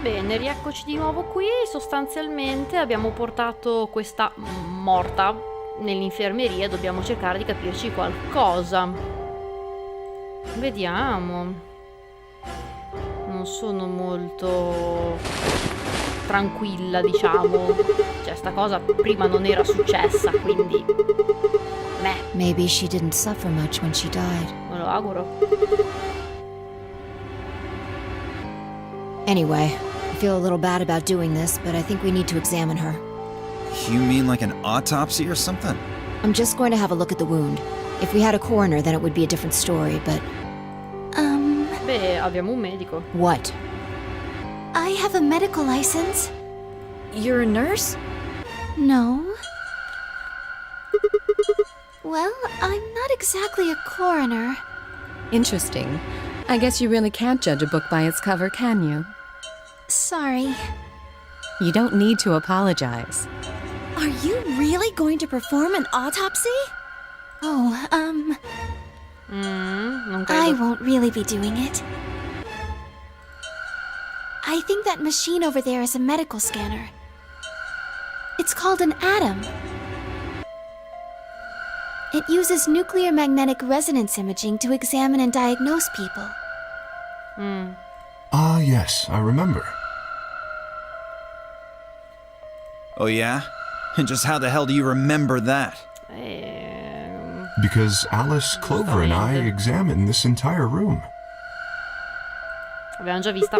Bene, rieccoci di nuovo qui. Sostanzialmente abbiamo portato questa morta nell'infermeria e dobbiamo cercare di capirci qualcosa. Vediamo. Non sono molto tranquilla, diciamo. Cioè, sta cosa prima non era successa, quindi... Maybe she didn't suffer much when she died. Me lo auguro. Anyway, I feel a little bad about doing this, but I think we need to examine her. You mean like an autopsy or something? I'm just going to have a look at the wound. If we had a coroner, then it would be a different story, but... Beh, abbiamo un medico. What? I have a medical license. You're a nurse? No. Well, I'm not exactly a coroner. Interesting. I guess you really can't judge a book by its cover, can you? Sorry. You don't need to apologize. Are you really going to perform an autopsy? Oh, Non credo. I won't really be doing it. I think that machine over there is a medical scanner. It's called an atom. It uses nuclear magnetic resonance imaging to examine and diagnose people. Ah, yes, I remember. Oh yeah? And just how the hell do you remember that? Because Alice, Clover, and I examined this entire room. Abbiamo già vista.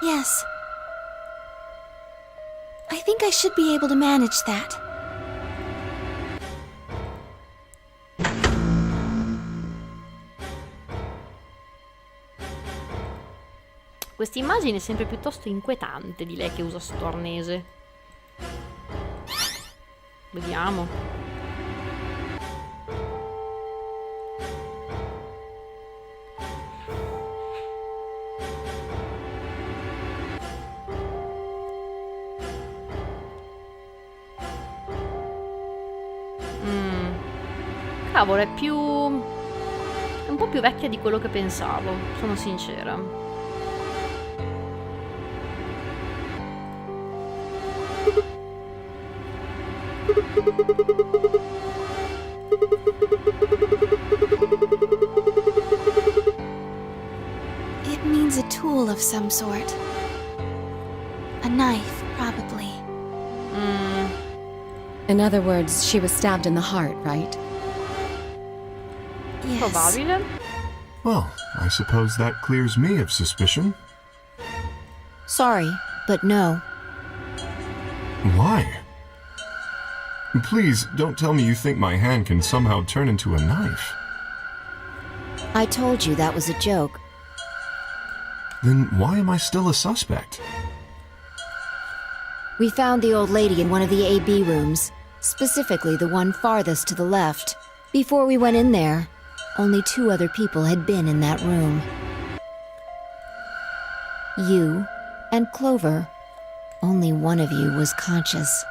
Yes. I think I should be able to manage that. Questa immagine è sempre piuttosto inquietante di lei che usa sto arnese. Vediamo. Cavolo, è un po' più vecchia di quello che pensavo, sono sincera. It means a tool of some sort. A knife, probably. In other words, she was stabbed in the heart, right? Yes. Probabile. Well, I suppose that clears me of suspicion. Sorry, but no. Why? Please, don't tell me you think my hand can somehow turn into a knife. I told you that was a joke. Then why am I still a suspect? We found the old lady in one of the AB rooms, specifically the one farthest to the left. Before we went in there, only 2 other people had been in that room. You and Clover. Only one of you was conscious.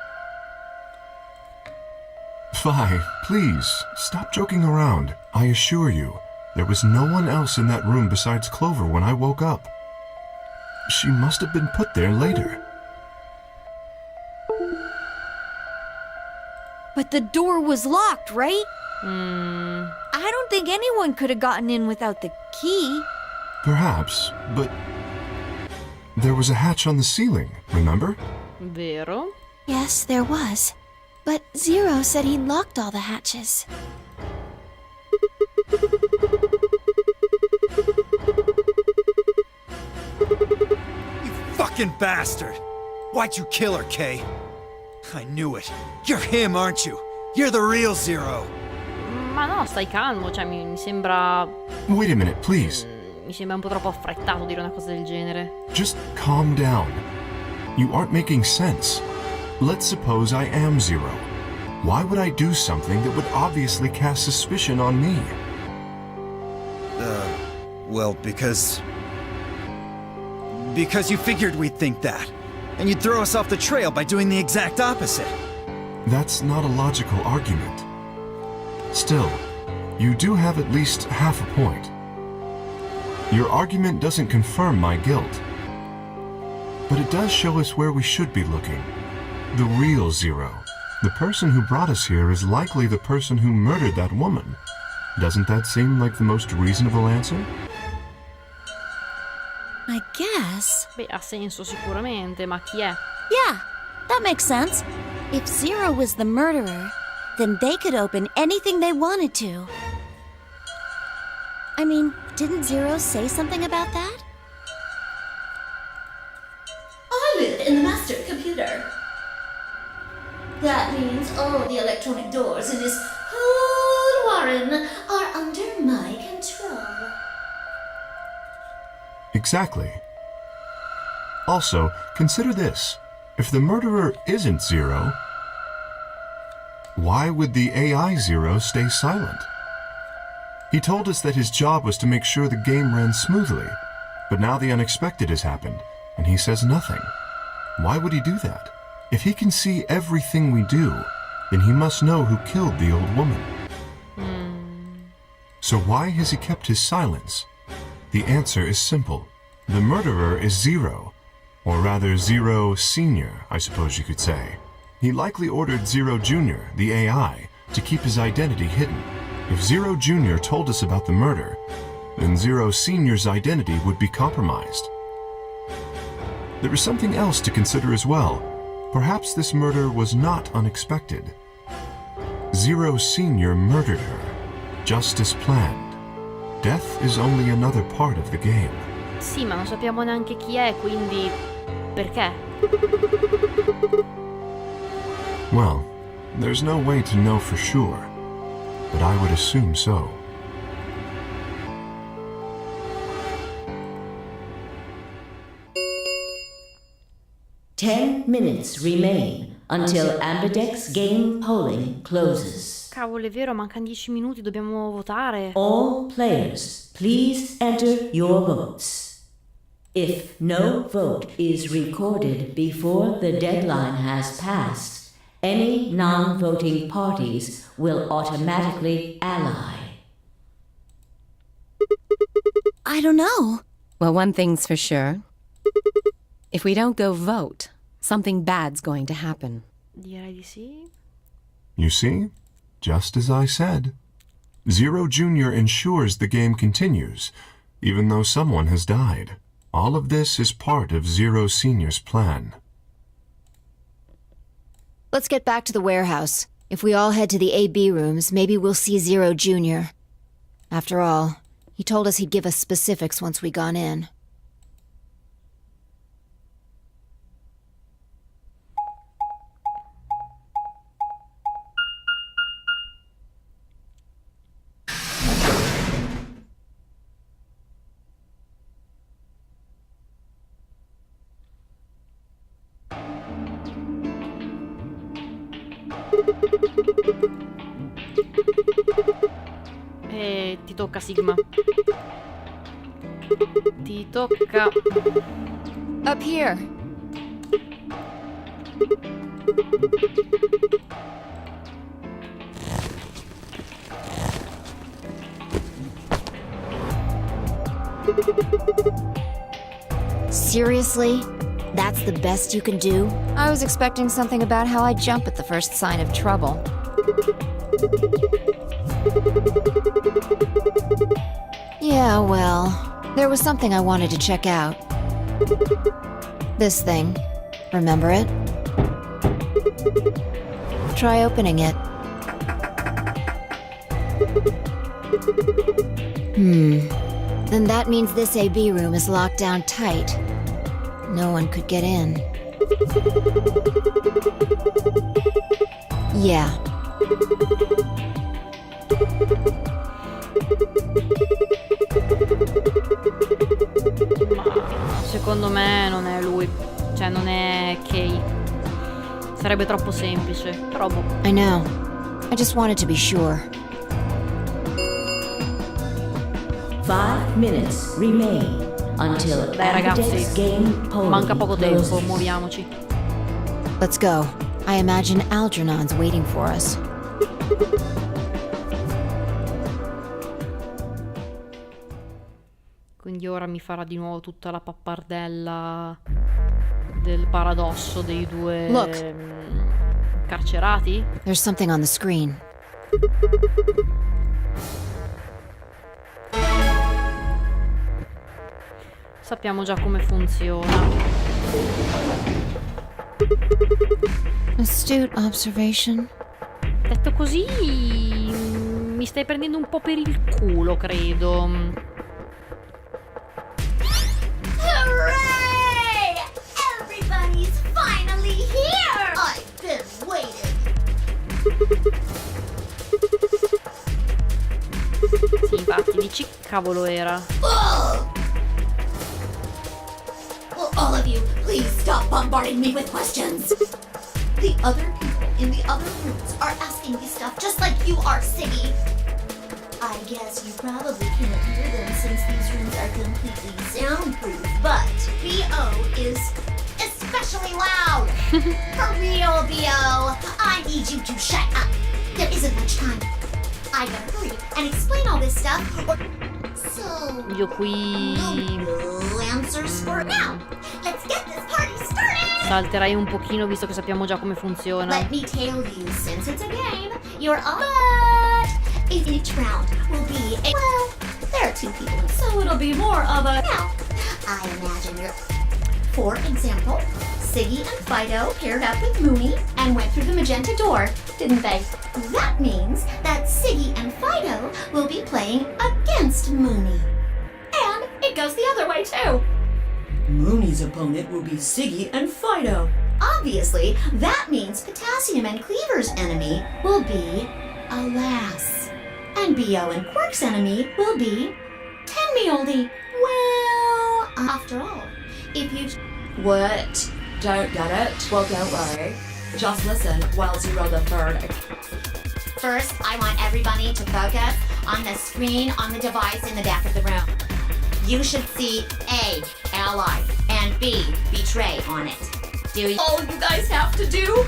Fi, please, stop joking around. I assure you, there was no one else in that room besides Clover when I woke up. She must have been put there later. But the door was locked, right? I don't think anyone could have gotten in without the key. Perhaps, but there was a hatch on the ceiling, remember? Vero? Yes, there was. But Zero said he locked all the hatches. You fucking bastard! Why'd you kill her, Kay? I knew it. You're him, aren't you? You're the real Zero. Ma no, stai calmo, cioè mi sembra... Wait a minute, please. Mi sembra un po' troppo affrettato dire una cosa del genere. Just calm down. You aren't making sense. Let's suppose I am Zero. Why would I do something that would obviously cast suspicion on me? Well, because you figured we'd think that. And you'd throw us off the trail by doing the exact opposite. That's not a logical argument. Still, you do have at least half a point. Your argument doesn't confirm my guilt. But it does show us where we should be looking. The real Zero. The person who brought us here is likely the person who murdered that woman. Doesn't that seem like the most reasonable answer? I guess. Beh, ha senso sicuramente, ma chi è? Yeah, that makes sense. If Zero was the murderer, then they could open anything they wanted to. I mean, didn't Zero say something about that? I live in the master computer. That means all the electronic doors in this whole warren are under my control. Exactly. Also, consider this. If the murderer isn't Zero, why would the AI Zero stay silent? He told us that his job was to make sure the game ran smoothly, but now the unexpected has happened, and he says nothing. Why would he do that? If he can see everything we do, then he must know who killed the old woman. So why has he kept his silence? The answer is simple. The murderer is Zero, or rather Zero Senior, I suppose you could say. He likely ordered Zero Junior, the AI, to keep his identity hidden. If Zero Junior told us about the murder, then Zero Senior's identity would be compromised. There is something else to consider as well. Perhaps this murder was not unexpected. Zero Senior murdered her, just as planned. Death is only another part of the game. Sì, ma non sappiamo neanche chi è, quindi perché? Well, there's no way to know for sure, but I would assume so. Ten minutes remain until Ambidex game polling closes. Cavolo, è vero, mancano 10 minuti, dobbiamo votare. All players, please enter your votes. If no vote is recorded before the deadline has passed, any non-voting parties will automatically ally. I don't know. Well, one thing's for sure. If we don't go vote, something bad's going to happen. Direi di sì. You see? Just as I said. Zero Junior ensures the game continues, even though someone has died. All of this is part of Zero Senior's plan. Let's get back to the warehouse. If we all head to the AB rooms, maybe we'll see Zero Junior. After all, he told us he'd give us specifics once we gone in. E ti tocca, Sigma. Ti tocca. Up here. Seriously? That's the best you can do? I was expecting something about how I jump at the first sign of trouble. Yeah, well, there was something I wanted to check out. This thing. Remember it? Try opening it. Then that means this AB room is locked down tight. No one could get in. Yeah. Ma secondo me non è lui. Cioè, non è Kay. Sarebbe troppo semplice. Però boh. I know. I just wanted to be sure. 5 minutes remain until Dai ragazzi, Ambidex game polling manca poco tempo, closes. muoviamoci. Let's go. I imagine Algernon's waiting for us. Quindi quindi ora mi farà di nuovo tutta la pappardella del paradosso dei due Look. carcerati. There's something on the screen. Sappiamo già come funziona. Astute observation. Detto così, mi stai prendendo un po' per il culo, credo. Hooray! Everybody's finally here! I've been waiting. Sì, infatti, dici che cavolo era. Ugh! Will all of you please stop bombarding me with questions? The other people in the other rooms are asking me stuff just like you are, Siggy. I guess you probably can't hear them since these rooms are completely soundproof, but B.O. is especially loud. For real, B.O. I need you to shut up. There isn't much time. I gotta hurry and explain all this stuff. So, Io qui no answers for now. Let's get this party started. salterei un pochino visto che sappiamo già come funziona. Let me tell you, since it's a game, you're all but each round will be a well, there are two people, so it'll be more of a now. I imagine you're for example, Siggy and Fido paired up with Mooney and went through the magenta door, didn't they? That means that Siggy and Fido will be playing against Mooney. And it goes the other way too. Mooney's opponent will be Siggy and Fido. Obviously, that means Potassium and Cleaver's enemy will be a lass. And B.O. and Quirk's enemy will be Tenmeoldy. Well, after all, if you... What? Don't get it? Well, don't worry. Just listen whilst you roll the third. First, I want everybody to focus on the screen on the device in the back of the room. You should see A, ally, and B, betray on it. Do you... All you guys have to do?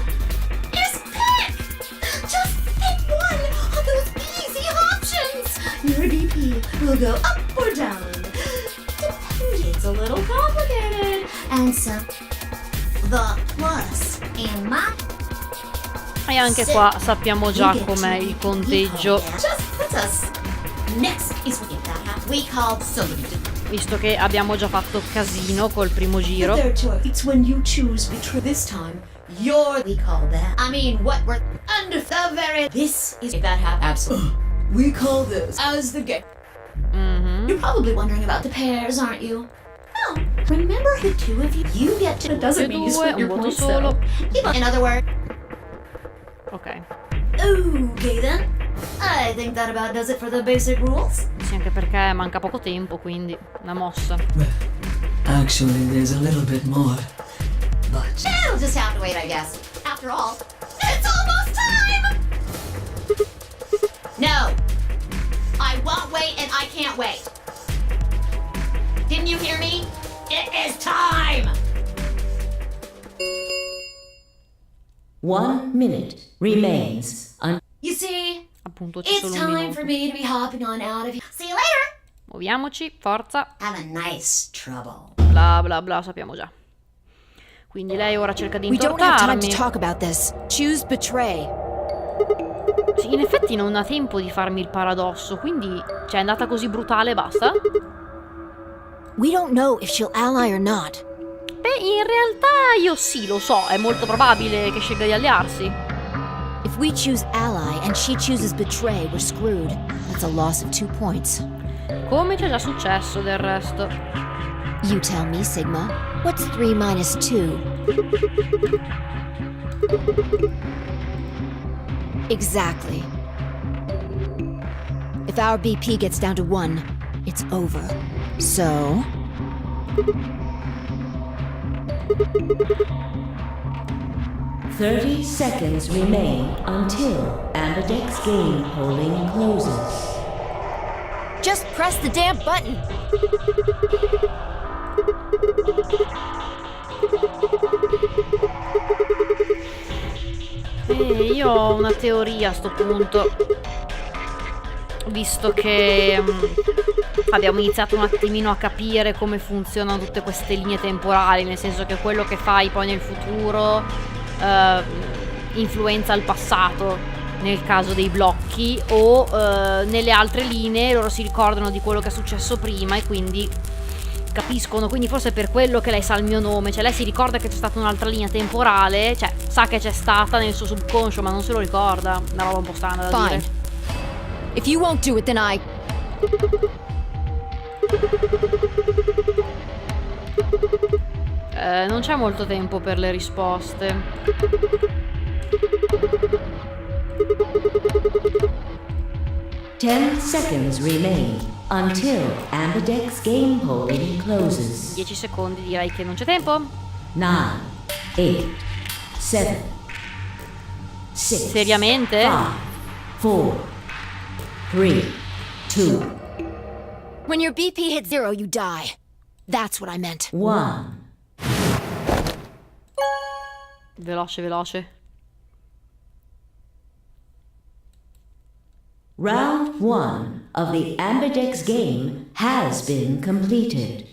Is pick! Just pick one of those easy options! Your BP will go up or down. Depending. It's a little complicated. And so, the plus in my... E anche qua sappiamo già com'è il conteggio, Just put us. Next is we call somebody to... visto che abbiamo già fatto casino col primo giro. Their choice. It's when you choose betray. This time, you're. We call that. I mean, what we're under the very... This is that happens. Absolutely. We call this as the game. You're probably wondering about the pairs, aren't you? No. Remember the two of you? You get to... It doesn't mean you Due, split un your voto points solo. though. In other words... Ok. Okay then. I think that about does it for the basic rules. Sì, anche perché manca poco tempo, quindi una mossa. Actually, there's a little bit more. But It'll just have to wait, I guess. After all, it's almost time! No. I won't wait and I can't wait. Didn't you hear me? It is time! 1 minute remains You see, Appunto c'è it's solo un time for minuto. me to be hopping on out of here. See you later! Muoviamoci, forza. Have a nice trouble. Bla bla bla, sappiamo già. Quindi lei ora cerca di We don't have time to intortarmi. talk about this. Choose betray. Sì, in effetti non ha tempo di farmi il paradosso, quindi cioè è andata così brutale e basta? We don't know if she'll ally or not. Beh, in realtà io sì, lo so, è molto probabile che scelga di allearsi. If we choose ally and she chooses betray, we're screwed. That's a loss of 2 points. Come c'è già successo del resto. You tell me, Sigma. What's 3 minus 2? Exactly. If our BP gets down to 1, it's over. So... 30 seconds remain until Ambidex game polling closes. just press the damn button! Io ho una teoria a sto punto, visto che abbiamo iniziato un attimino a capire come funzionano tutte queste linee temporali, nel senso che quello che fai poi nel futuro influenza il passato nel caso dei blocchi, o nelle altre linee loro si ricordano di quello che è successo prima e quindi capiscono, quindi forse è per quello che lei sa il mio nome, cioè lei si ricorda che c'è stata un'altra linea temporale, cioè sa che c'è stata nel suo subconscio ma non se lo ricorda, una roba un po' strana da Fine. dire. If you won't do it, then I... Non c'è molto tempo per le risposte. 10 seconds remain until Ambidex game polling closes. 10 secondi, direi che non c'è tempo. 9, 8, 7, 6, Seriamente? 5, 4, 3, 2, When your BP hits 0, you die. That's what I meant. 1. Veloce, veloce. Round 1 of the Ambidex game has been completed.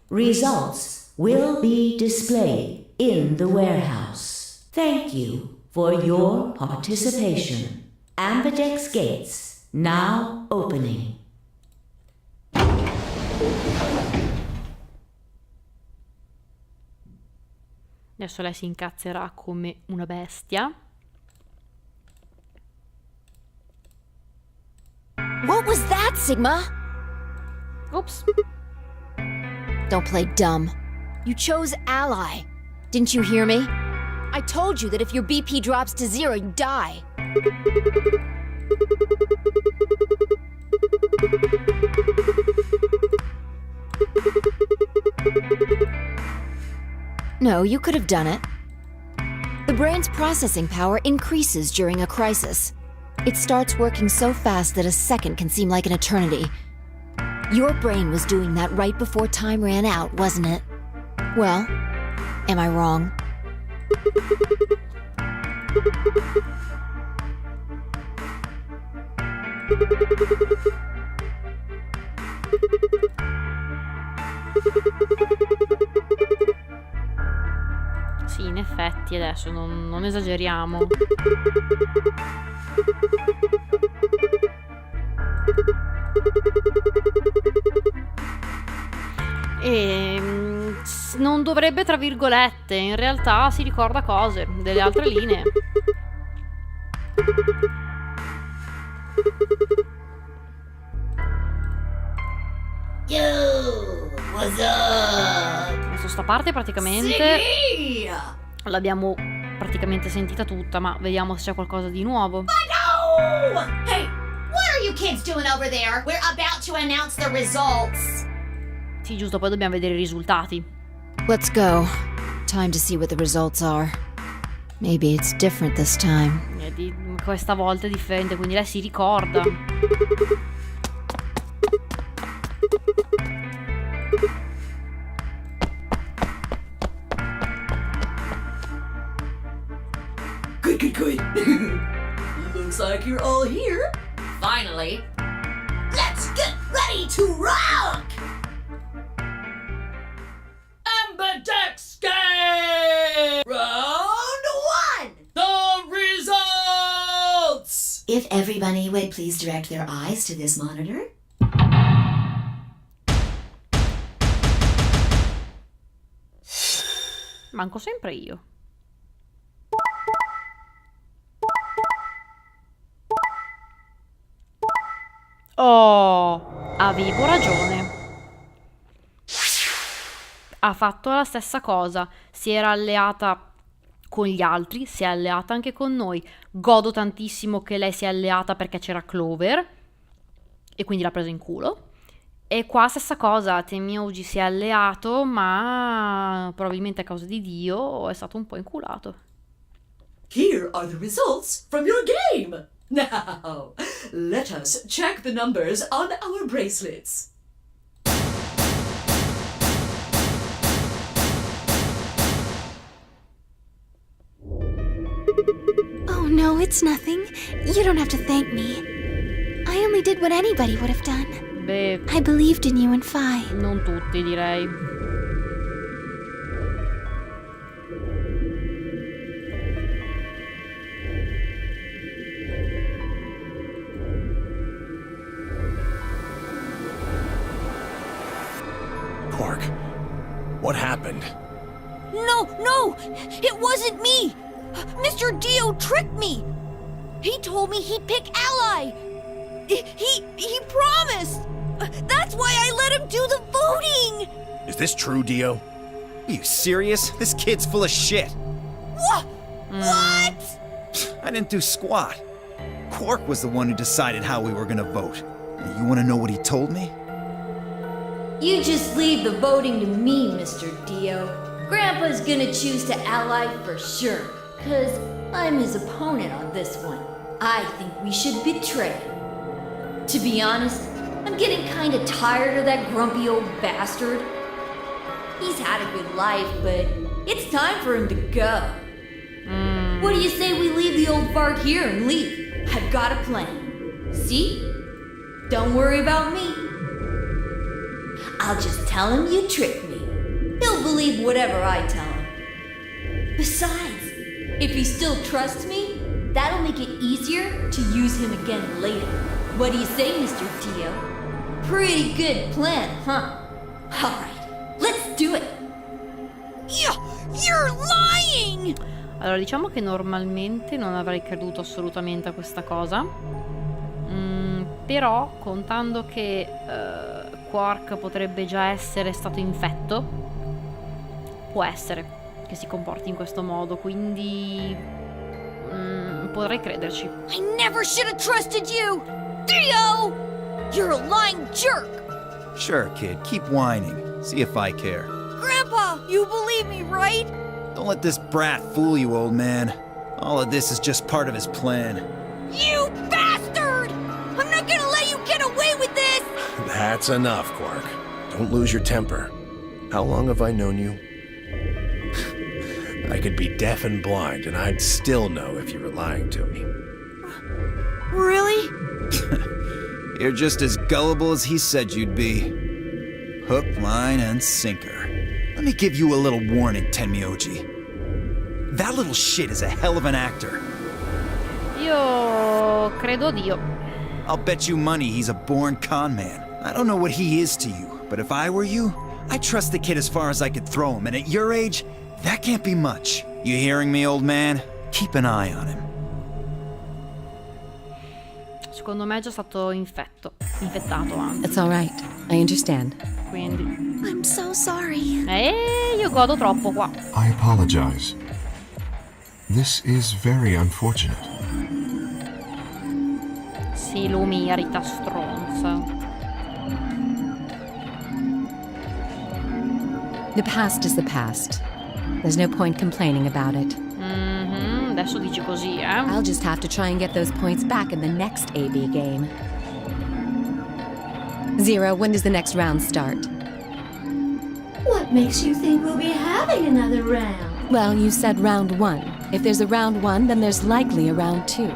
Results will be displayed in the warehouse. Thank you for your participation. Ambidex gates now opening. Adesso lei si incazzerà come una bestia. What was that, Sigma? Ops. Don't play dumb. You chose ally. Didn't you hear me? I told you that if your BP drops to 0, you die. No, you could have done it. The brain's processing power increases during a crisis. It starts working so fast that a second can seem like an eternity. Your brain was doing that right before time ran out, wasn't it? Well, am I wrong? Sì, in effetti adesso non esageriamo. E non dovrebbe, tra virgolette, in realtà si ricorda cose delle altre linee. Yo, what's up? Adesso sta parte praticamente l'abbiamo praticamente sentita tutta, ma vediamo se c'è qualcosa di nuovo. No! Hey, what are you kids doing over there? We're about to announce the results. Sì, giusto, poi dobbiamo vedere i risultati. Let's go. Time to see what the results are. Maybe it's different this time. Questa volta è differente, quindi lei si ricorda. Good. Looks like you're all here. Finally. Let's get ready to rock! Ambidex game! Round 1! The results! If everybody would please direct their eyes to this monitor. Manco sempre io. Oh, avevo ragione. Ha fatto la stessa cosa. Si era alleata con gli altri, si è alleata anche con noi. Godo tantissimo che lei si è alleata perché c'era Clover e quindi l'ha presa in culo. E qua stessa cosa, Temioji si è alleato, ma probabilmente a causa di Dio è stato un po' inculato. Here are the results from your game. Now, let us check the numbers on our bracelets. Oh no, it's nothing. You don't have to thank me. I only did what anybody would have done. Beh, I believed in you and Fi. non tutti direi. Quark, what happened? No! It wasn't me! Mr. Dio tricked me! He told me he'd pick Ally! He promised! That's why I let him do the voting! Is this true, Dio? Are you serious? This kid's full of shit. What? What? I didn't do squat. Quark was the one who decided how we were gonna vote. You wanna know what he told me? You just leave the voting to me, Mr. Dio. Grandpa's gonna choose to ally for sure, 'cause I'm his opponent on this one. I think we should betray him. To be honest, I'm getting kinda tired of that grumpy old bastard. He's had a good life, but it's time for him to go. What do you say we leave the old fart here and leave? I've got a plan. See? Don't worry about me. I'll just tell him you tricked me. He'll believe whatever I tell him. Besides, if he still trusts me, that'll make it easier to use him again later. What do you say, Mr. Dio? Pretty good plan, huh? Alright, let's do it. You're lying! Allora, diciamo che normalmente non avrei creduto assolutamente a questa cosa. Però, contando che Quark potrebbe già essere stato infetto, può essere che si comporti in questo modo, quindi potrei crederci. I never should have trusted you! Dio! You're a lying jerk! Sure, kid, keep whining. See if I care. Grandpa, you believe me, right? Don't let this brat fool you, old man. All of this is just part of his plan. You bastard! I'm not gonna let you get away with this! That's enough, Quark. Don't lose your temper. How long have I known you? I could be deaf and blind, and I'd still know if you were lying to me. Really? You're just as gullible as he said you'd be. Hook, line, and sinker. Let me give you a little warning, Tenmyoji. That little shit is a hell of an actor. Io credo Dio. I'll bet you money he's a born con man. I don't know what he is to you, but if I were you, I'd trust the kid as far as I could throw him, and at your age, that can't be much. You hearing me, old man? Keep an eye on him. Secondo me è già stato infettato anzi. It's all right. I understand. Quindi I'm so sorry. io godo troppo qua. I apologize. This is very unfortunate. Sì, lo merita, stronza. The past is the past. There's no point complaining about it. Adesso dici così, I'll just have to try and get those points back in the next AB game. Zero, when does the next round start? What makes you think we'll be having another round? Well, you said round one. If there's a round one, then there's likely a round two.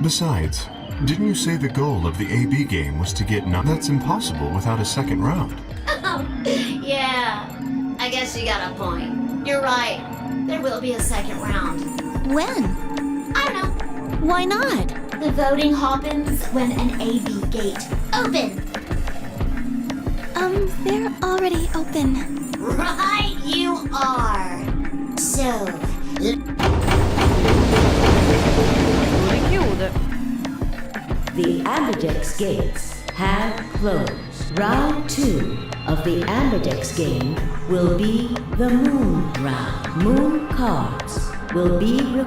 Besides, didn't you say the goal of the AB game was to get That's impossible without a second round. Yeah, I guess you got a point. You're right. There will be a second round. When? I don't know. Why not? The voting happens when an AB gate open. They're already open. Right, you are. So, richiude. The Ambidex gates have closed. Round 2 of the Ambidex game will be the Moon round. Moon cards will be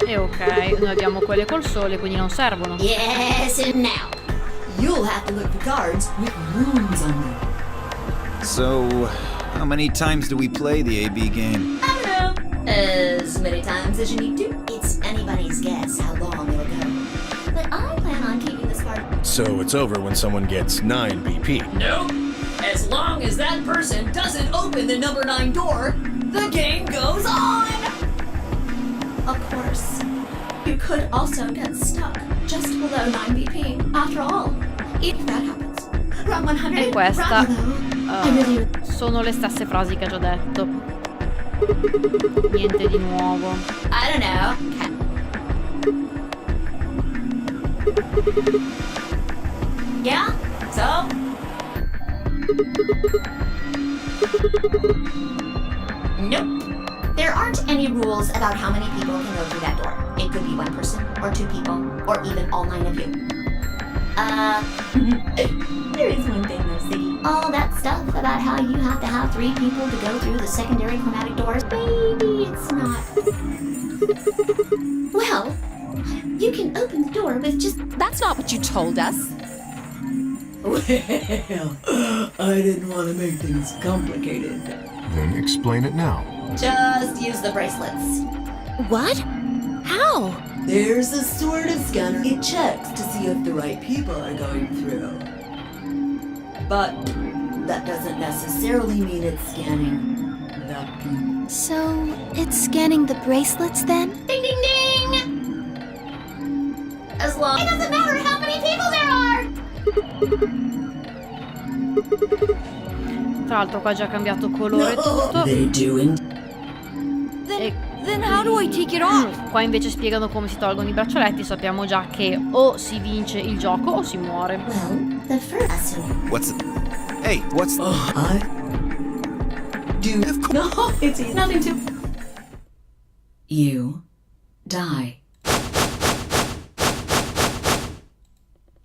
E ok, noi abbiamo quelle col sole, quindi non servono. yes, and now. You'll have to look for cards with runes on them. So, how many times do we play the AB game? I don't know. As many times as you need to. It's anybody's guess how long it'll go. But I plan on keeping this part. So it's over when someone gets 9 BP. Nope. As long as that person doesn't open the number 9 door, the game goes on! Of course. You could also get stuck. just below 9 BP. After all, if that happens, around 100. E questa I really sono le stesse frasi che ho già detto. Niente di nuovo. I don't know. Yeah? So? Nope. There aren't any rules about how many people can go through that door. It could be one person, or two people, or even all 9 of you. There is one thing though, Siggy. All that stuff about how you have to have 3 people to go through the secondary chromatic doors, maybe it's not. Well, you can open the door with just... That's not what you told us. Well, I didn't want to make things complicated. Then explain it now. Just use the bracelets. What? How? There's a sort of scanner. It checks to see if the right people are going through. But that doesn't necessarily mean it's scanning the people. So, it's scanning the bracelets then? Ding ding ding! As long... It doesn't matter how many people there are! Tra l'altro qua ha già cambiato colore tutto. They do Then how do I take it off? Qua invece spiegano come si tolgono i braccialetti. Sappiamo già che o si vince il gioco o si muore. Well, the first... What's the... Hey, what's the... I do... No, it's nothing to... You die.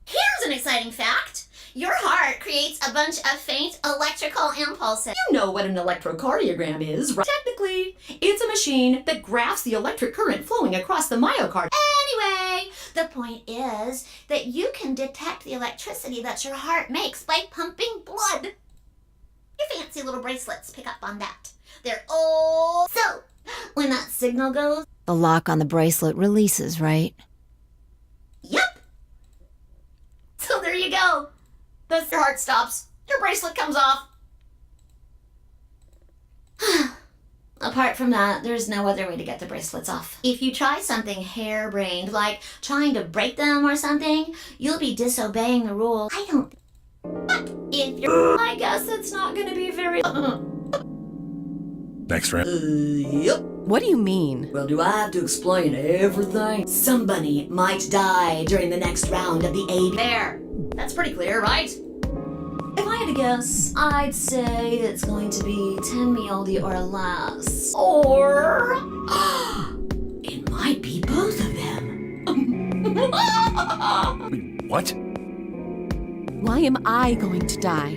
Here's an exciting fact. Your heart creates a bunch of faint electrical impulses. You know what an electrocardiogram is, right? Technically, it's a machine that graphs the electric current flowing across the myocard. Anyway, the point is that you can detect the electricity that your heart makes by pumping blood. Your fancy little bracelets pick up on that. They're old. So, when that signal goes... The lock on the bracelet releases, right? Yep. So there you go. Thus your heart stops. Your bracelet comes off. Apart from that, there's no other way to get the bracelets off. If you try something harebrained, like trying to break them or something, you'll be disobeying the rules. I don't... But if you're... I guess it's not gonna be very... Next round. Yep. What do you mean? Well, do I have to explain everything? Somebody might die during the next round of the A... There. That's pretty clear, right? If I had to guess, I'd say it's going to be 10 mealdi or less. Or... it might be both of them. What? Why am I going to die?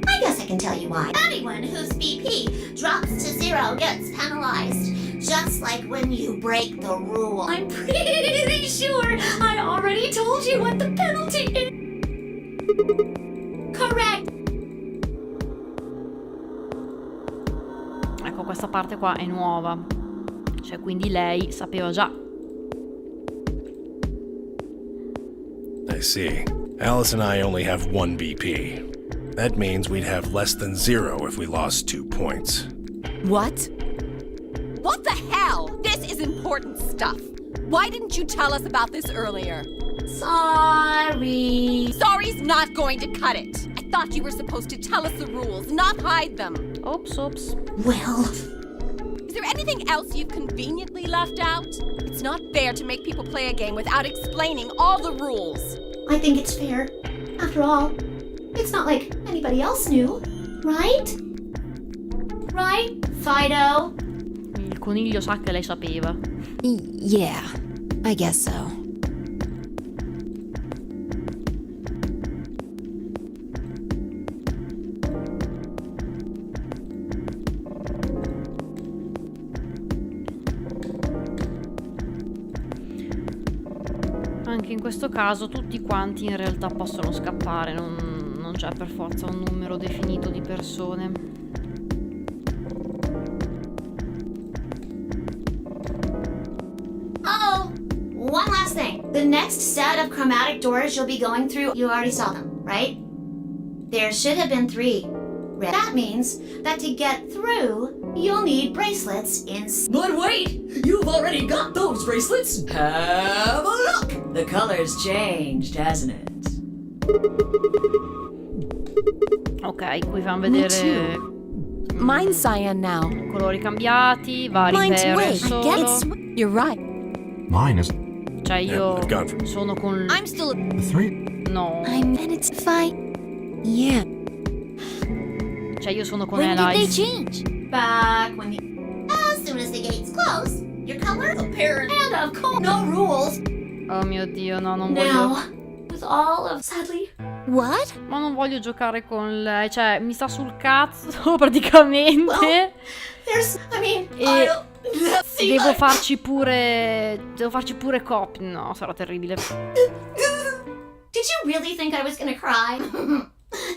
I guess I can tell you why. Anyone whose BP drops to 0 gets penalized. Just like when you break the rule. I'm pretty sure I already told you what the penalty is. Correct. Ecco, questa parte qua è nuova. Cioè, quindi lei sapeva già. I see. Alice and I only have 1 BP. That means we'd have less than 0 if we lost 2 points. What? What the hell? This is important stuff. Why didn't you tell us about this earlier? Sorry. Sorry's not going to cut it. I thought you were supposed to tell us the rules, not hide them. Oops, oops. Well... Is there anything else you've conveniently left out? It's not fair to make people play a game without explaining all the rules. I think it's fair. After all, it's not like anybody else knew, right? Right, Fido? Il coniglio sa che lei sapeva. Yeah, I guess so. Anche in questo caso tutti quanti in realtà possono scappare, non c'è per forza un numero definito di persone. Oh, one last thing. The next set of chromatic doors you'll be going through, you already saw them, right? There should have been 3. That means that to get through, You'll need bracelets in... But wait! You've already got those bracelets! Have a look! The color's changed, hasn't it? Ok, qui fanno vedere Mine's cyan now. colori cambiati, vari Mine's per way. solo. You're right. Mine is Cioè io I've gone for sono con... I'm still a... the 3. No, And it's fine. Yeah. cioè io sono con When did they Alice. change? Back when the... As soon as the gates close, your color, appearance, and of course, no rules. Oh mio Dio, no, non Now, voglio... with all of... Sadly, What? Ma non voglio giocare con lei, cioè mi sta sul cazzo praticamente. there's... I mean, E I don't... See, devo like- farci pure cop. No, sarà terribile. Did you really think I was gonna cry? Nah,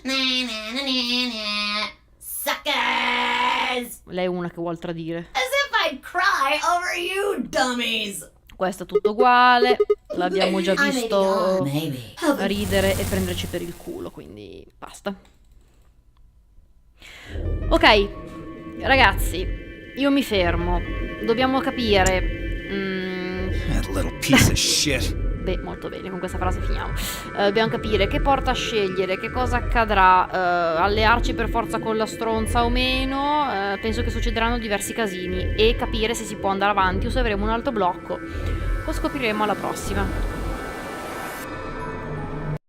nah, nah, nah, nah. Suckers! Lei è una che vuol tradire. As if I'd cry over you dummies! Questo è tutto uguale. L'abbiamo già I may be visto gone. Maybe. ridere e prenderci per il culo, quindi basta. Ok, ragazzi, io mi fermo. Dobbiamo capire. That little piece of shit. Beh, molto bene, con questa frase finiamo. Dobbiamo capire che porta a scegliere, che cosa accadrà, allearci per forza con la stronza o meno. Penso che succederanno diversi casini e capire se si può andare avanti o se avremo un altro blocco. Lo scopriremo alla prossima.